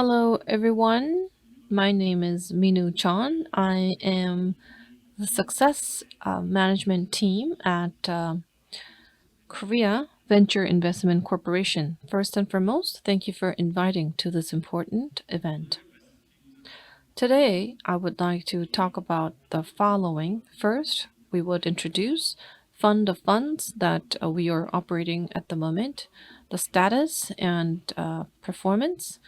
Hello, everyone. My name is Minu Chan. I am the Success Management Team at Korea Venture Investment Corporation. First and foremost, thank you for inviting to this important event. Today, I would like to talk about the following. First, we would introduce fund of funds that we are operating at the moment, the status and performance,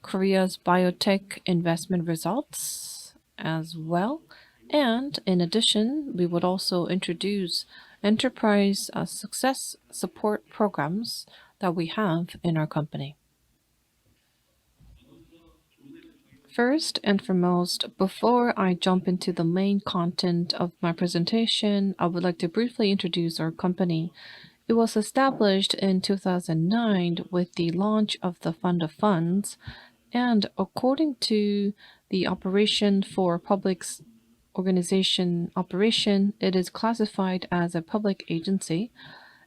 Korea's biotech investment results as well. And in addition, we would also introduce enterprise success support programs that we have in our company. First and foremost, before I jump into the main content of my presentation, I would like to briefly introduce our company. It was established in 2009 with the launch of the Fund of Funds, and according to the Operation for Public Organization Operation, it is classified as a public agency.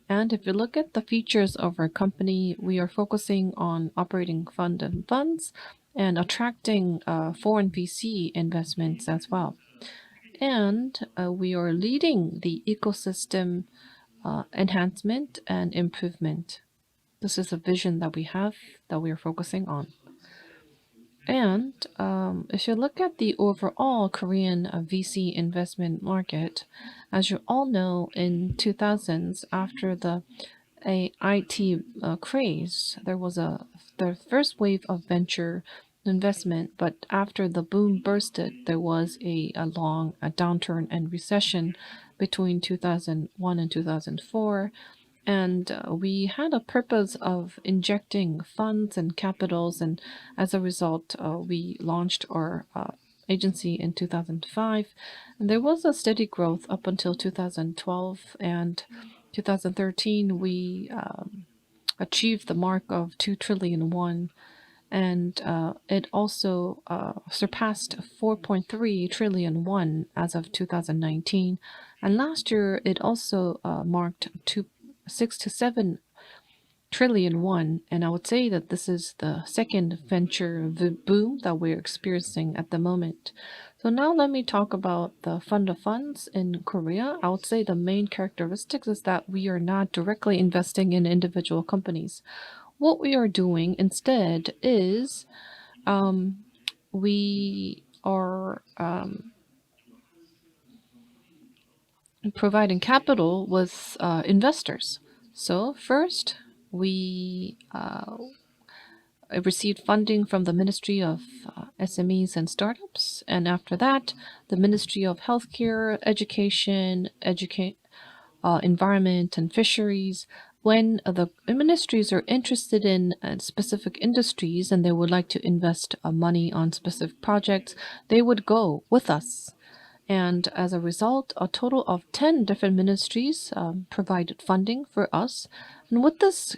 And if you look at the features of our company, we are focusing on operating fund and funds and attracting foreign VC investments as well. And we are leading the ecosystem enhancement and improvement. This is a vision that we have that we are focusing on. And if you look at the overall Korean VC investment market, as you all know, in 2000s, after the IT craze, there was the first wave of venture investment, but after the boom bursted, there was a long downturn and recession between 2001 and 2004. And we had a purpose of injecting funds and capitals, and as a result, we launched our agency in 2005. And there was a steady growth up until 2012 and 2013. We achieved the mark of 2 trillion won, and it also surpassed 4.3 trillion won as of 2019. And last year, it also marked 6 to 7 trillion won, and I would say that this is the second venture boom that we're experiencing at the moment. So now let me talk about the fund of funds in Korea. I would say the main characteristics is that we are not directly investing in individual companies. What we are doing instead is we are providing capital with investors. So first, we received funding from the Ministry of SMEs and Startups, and after that, the Ministry of Healthcare, Education, Environment, and Fisheries. When the ministries are interested in specific industries and they would like to invest money on specific projects, they would go with us. And as a result, a total of 10 different ministries provided funding for us. And with this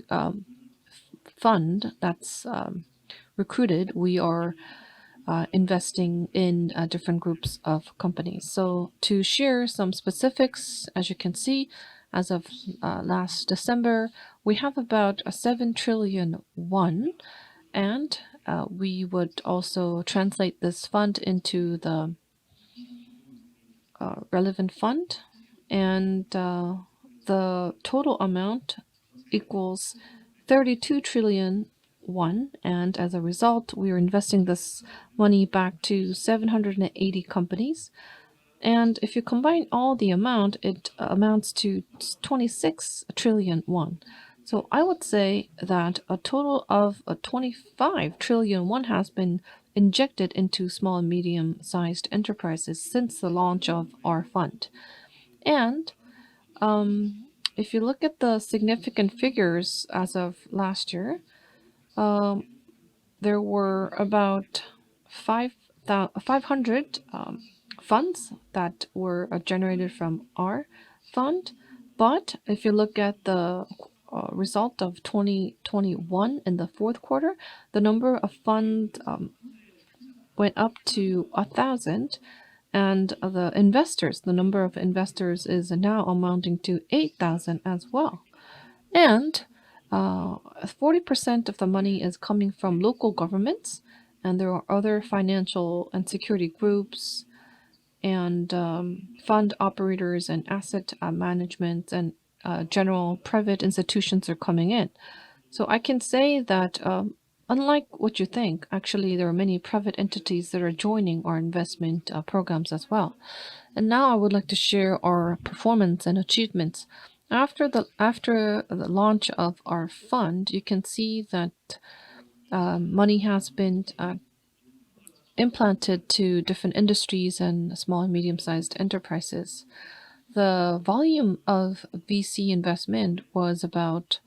fund that's recruited, we are investing in different groups of companies. So to share some specifics, as you can see, as of last December, we have about 7 trillion won, and we would also translate this fund into the relevant fund, and the total amount equals 32 trillion won, and as a result, we are investing this money back to 780 companies. And if you combine all the amount, it amounts to 26 trillion won. So I would say that a total of 25 trillion won has been injected into small and medium-sized enterprises since the launch of our fund. And if you look at the significant figures as of last year, there were about 500 funds that were generated from our fund. But if you look at the result of 2021 in the fourth quarter, the number of funds went up to 1,000, and the number of investors is now amounting to 8,000 as well. And 40% of the money is coming from local governments, and there are other financial and security groups and fund operators and asset management and general private institutions are coming in. So I can say that unlike what you think, actually there are many private entities that are joining our investment programs as well. And now I would like to share our performance and achievements. After the launch of our fund, you can see that money has been implanted to different industries and small and medium-sized enterprises. The volume of VC investment was about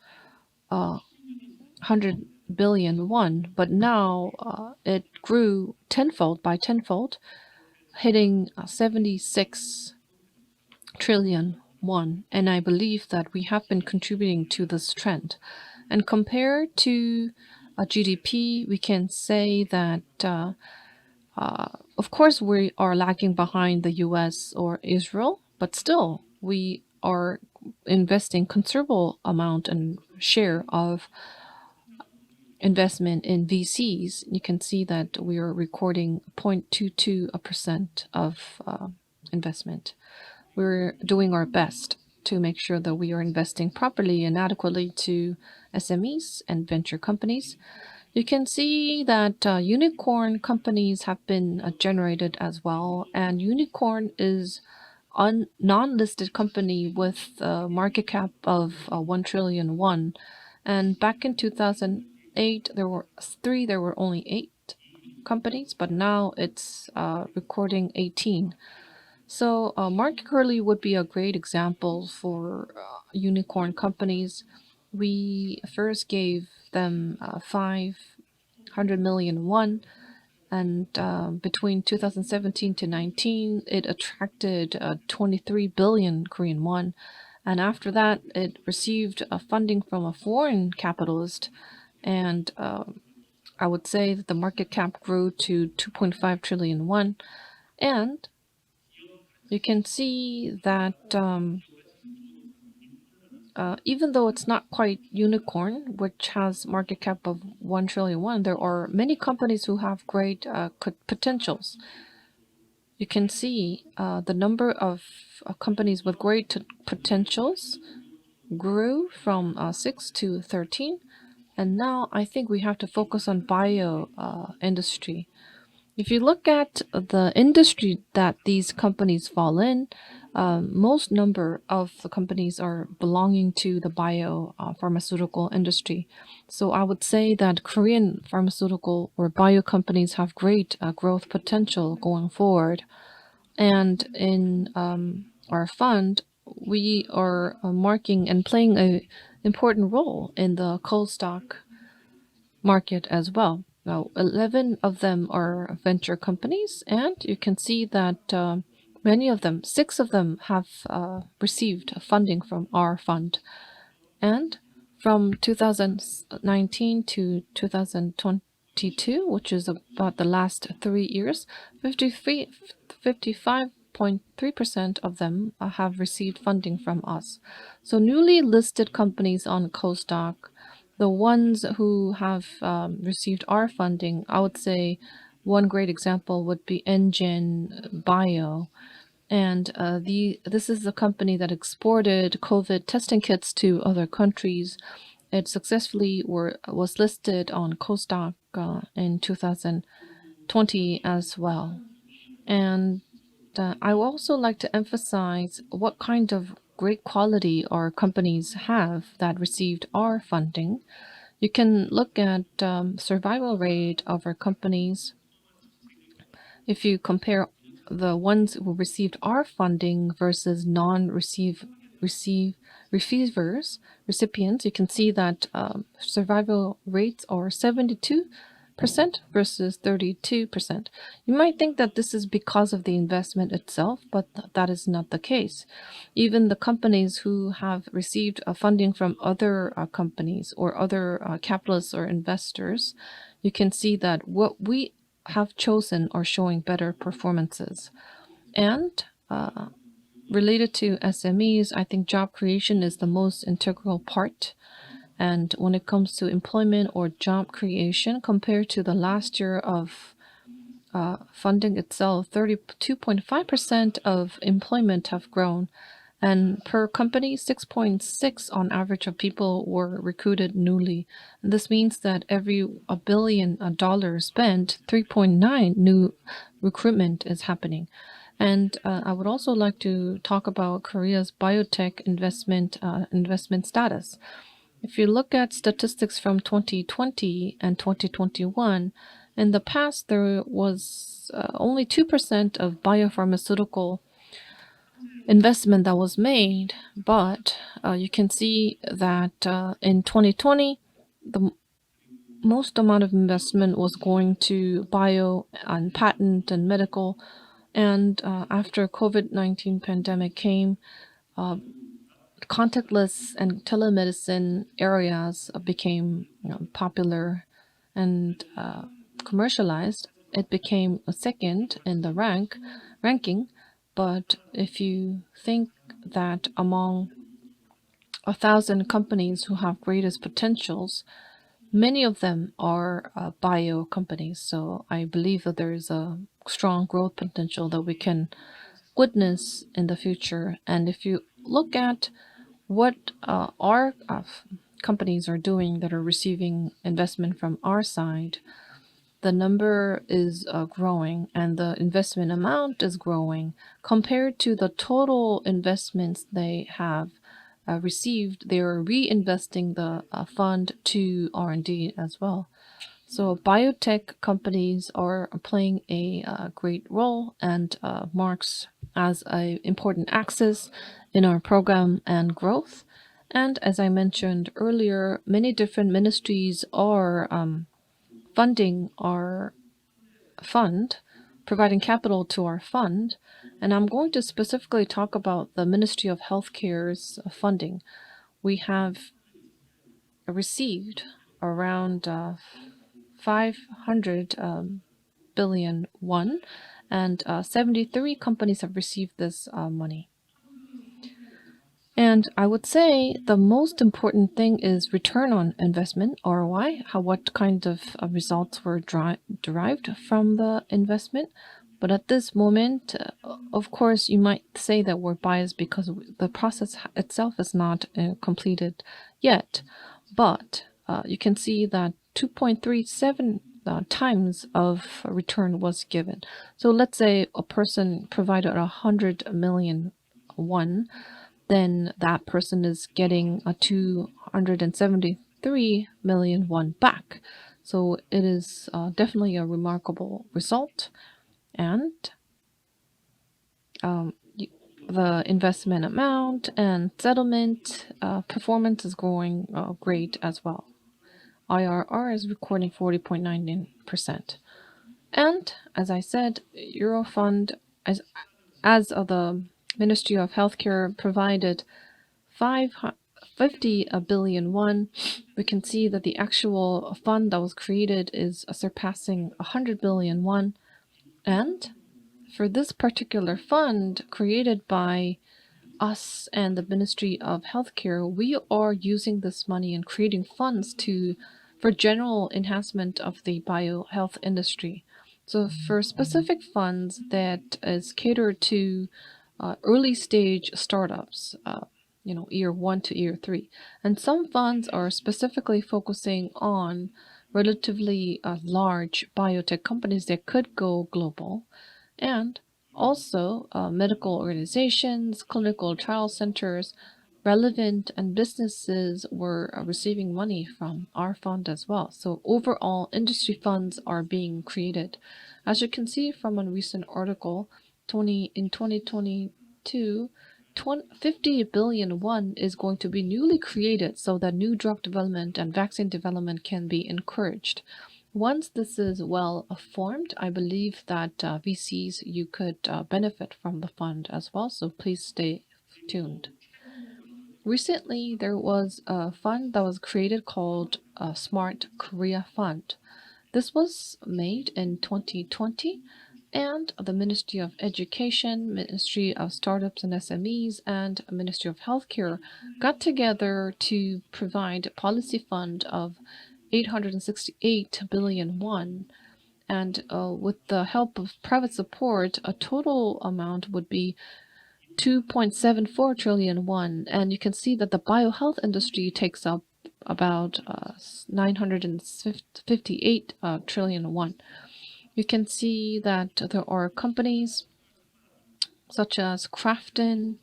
100 billion won, but now it grew tenfold, hitting 76 trillion won. And I believe that we have been contributing to this trend. And compared to GDP, we can say that of course, we are lagging behind the US or Israel, but still, we are investing considerable amount and share of investment in VCs. You can see that we are recording 0.22% of investment. We're doing our best to make sure that we are investing properly and adequately to SMEs and venture companies. You can see that unicorn companies have been generated as well, and unicorn is a non-listed company with a market cap of 1 trillion won. And back in 2008, there were only 8 companies, but now it's recording 18. So Mark Curley would be a great example for unicorn companies. We first gave them 500 million won, and between 2017 to 19, it attracted 23 billion Korean won. And after that, it received funding from a foreign capitalist, and I would say that the market cap grew to 2.5 trillion won. And you can see that even though it's not quite unicorn, which has market cap of 1 trillion won, there are many companies who have great potentials. You can see the number of companies with great potentials grew from 6 to 13. And now I think we have to focus on bio industry. If you look at the industry that these companies fall in, most number of the companies are belonging to the bio pharmaceutical industry. So I would say that Korean pharmaceutical or bio companies have great growth potential going forward. And in our fund, we are marking and playing an important role in the coal stock market as well. Now, 11 of them are venture companies, and you can see that many of them, 6 of them, have received funding from our fund. And from 2019 to 2022, which is about the last 3 years, 55.3% of them have received funding from us. So newly listed companies on Costock, the ones who have received our funding, I would say one great example would be Engine Bio. And this is the company that exported COVID testing kits to other countries. It successfully was listed on Costock in 2020 as well. And I would also like to emphasize what kind of great quality our companies have that received our funding. You can look at survival rate of our companies. If you compare the ones who received our funding versus recipients, you can see that survival rates are 72% versus 32%. You might think that this is because of the investment itself, but that is not the case. Even the companies who have received funding from other companies or other capitalists or investors, you can see that what we have chosen are showing better performances. And related to SMEs, I think job creation is the most integral part. And when it comes to employment or job creation, compared to the last year of funding itself, 32.5% of employment have grown. And per company, 6.6 on average of people were recruited newly. And this means that every $1 billion spent, 3.9 new recruitment is happening. And I would also like to talk about Korea's biotech investment status. If you look at statistics from 2020 and 2021, in the past there was only 2% of biopharmaceutical investment that was made, but you can see that in 2020, the most amount of investment was going to bio and patent and medical. And after COVID-19 pandemic came, contactless and telemedicine areas became popular and commercialized. It became a second in the ranking. But if you think that among 1,000 companies who have greatest potentials, many of them are bio companies. So I believe that there is a strong growth potential that we can witness in the future. And if you look at what our companies are doing that are receiving investment from our side, the number is growing and the investment amount is growing compared to the total investments they have received. They are reinvesting the fund to R&D as well. So biotech companies are playing a great role and marks as an important axis in our program and growth. And as I mentioned earlier, many different ministries are funding our fund, providing capital to our fund. And I'm going to specifically talk about the Ministry of Healthcare's funding. We have received around 500 billion won, and 73 companies have received this money. And I would say the most important thing is return on investment, ROI, what kind of results were derived from the investment. But at this moment, of course, you might say that we're biased because the process itself is not completed yet. But you can see that 2.37 times of return was given. So let's say a person provided 100 million won, then that person is getting a 273 million won back. So it is definitely a remarkable result. And the investment amount and settlement performance is going great as well. IRR is recording 40.99%. And as I said, Eurofund, as the Ministry of Healthcare provided 50 billion won, we can see that the actual fund that was created is surpassing 100 billion won. And for this particular fund created by us and the Ministry of Healthcare, we are using this money and creating funds for general enhancement of the biohealth industry. So for specific funds that is catered to early stage startups, year 1 to year 3. And some funds are specifically focusing on relatively large biotech companies that could go global. And also medical organizations, clinical trial centers, relevant and businesses were receiving money from our fund as well. So overall, industry funds are being created. As you can see from a recent article, in 2022, 50 billion won is going to be newly created so that new drug development and vaccine development can be encouraged. Once this is well formed, I believe that VCs, you could benefit from the fund as well, so please stay tuned. Recently, there was a fund that was created called Smart Korea Fund. This was made in 2020, And the Ministry of Education, Ministry of Startups and SMEs, and Ministry of Healthcare got together to provide a policy fund of 868 billion won. And with the help of private support, a total amount would be 2.74 trillion won. And you can see that the biohealth industry takes up about 958 trillion won. You can see that there are companies such as Crafton,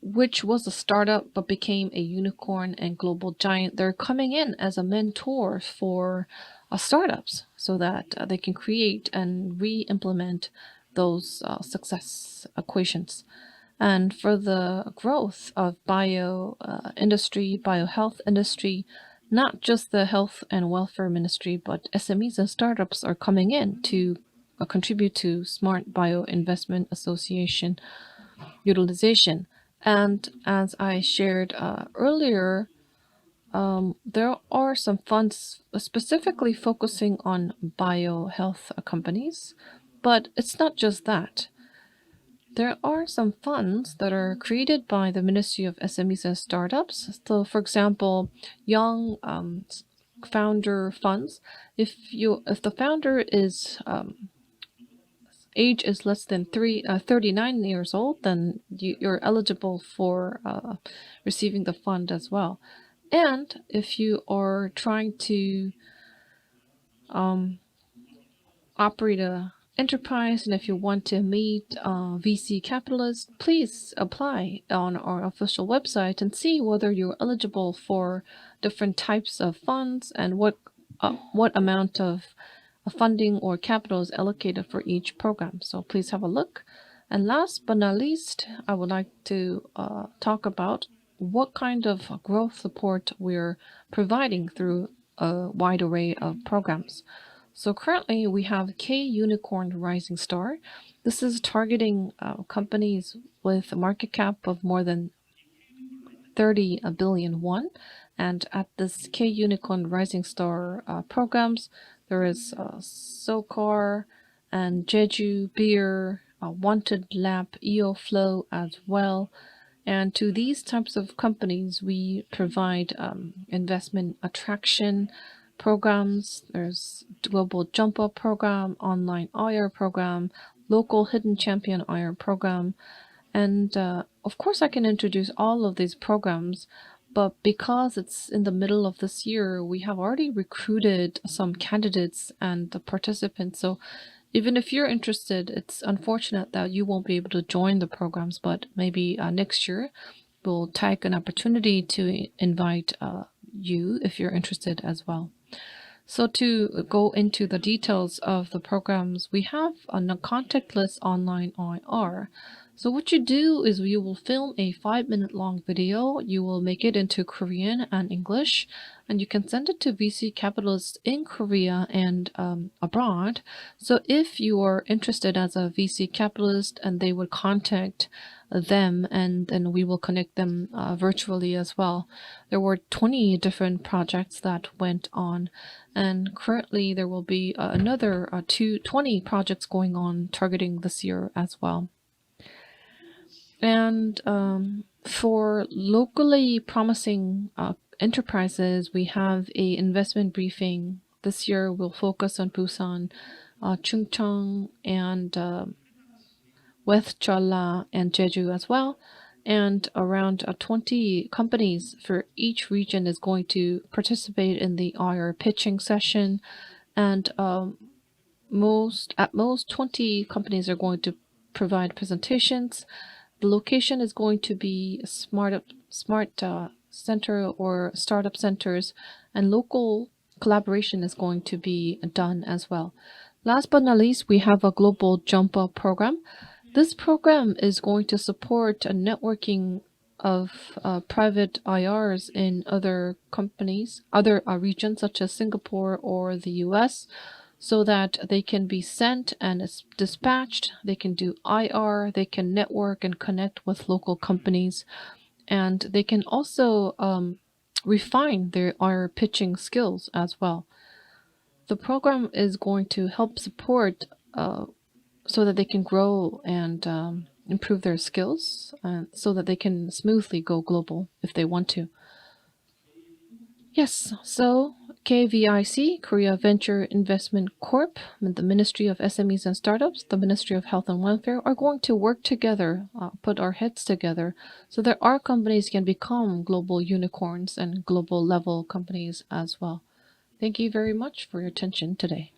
which was a startup but became a unicorn and global giant. They're coming in as a mentor for startups so that they can create and re-implement those success equations. And for the growth of bio industry, biohealth industry, not just the health and welfare ministry, but SMEs and startups are coming in to contribute to Smart Bio Investment Association utilization. And as I shared earlier, there are some funds specifically focusing on biohealth companies, but it's not just that. There are some funds that are created by the Ministry of SMEs and Startups. So, for example, young founder funds. If the founder is age is less than 39 years old, then you're eligible for receiving the fund as well. And if you are trying to operate a enterprise, and if you want to meet VC capitalists, please apply on our official website and see whether you're eligible for different types of funds and what amount of funding or capital is allocated for each program. So please have a look. And last but not least, I would like to talk about what kind of growth support we're providing through a wide array of programs. So currently we have K Unicorn Rising Star. This is targeting companies with a market cap of more than 30 billion won. And at this K Unicorn Rising Star programs, there is SOCAR and Jeju Beer, Wanted Lab, EOFlow as well. And to these types of companies, we provide investment attraction programs. There's Global Jump Up program, online IR program, local hidden champion IR program. And of course, I can introduce all of these programs, but because it's in the middle of this year, we have already recruited some candidates and the participants. So even if you're interested, it's unfortunate that you won't be able to join the programs, but maybe next year we'll take an opportunity to invite you if you're interested as well. So to go into the details of the programs, we have a contactless online IR. So what you do is you will film a 5-minute long video. You will make it into Korean and English, and you can send it to VC capitalists in Korea and abroad. So if you are interested as a VC capitalist and they would contact them, and then we will connect them virtually as well. There were 20 different projects that went on, and currently there will be another 20 projects going on targeting this year as well. And for locally promising enterprises, we have a investment briefing. This year we'll focus on Busan, Chungcheong, and West Jeolla and Jeju as well. And around 20 companies for each region is going to participate in the IR pitching session. And at most 20 companies are going to provide presentations. The location is going to be smart center or startup centers, and local collaboration is going to be done as well. Last but not least, we have a global jump up program. This program is going to support a networking of private IRs in other companies, other regions such as Singapore or the US, so that they can be sent and dispatched. They can do IR, they can network and connect with local companies, and they can also refine their IR pitching skills as well. The program is going to help support so that they can grow and improve their skills, so that they can smoothly go global if they want to. Yes, so KVIC, Korea Venture Investment Corp, and the Ministry of SMEs and Startups, the Ministry of Health and Welfare are going to work together, put our heads together, so that our companies can become global unicorns and global level companies as well. Thank you very much for your attention today.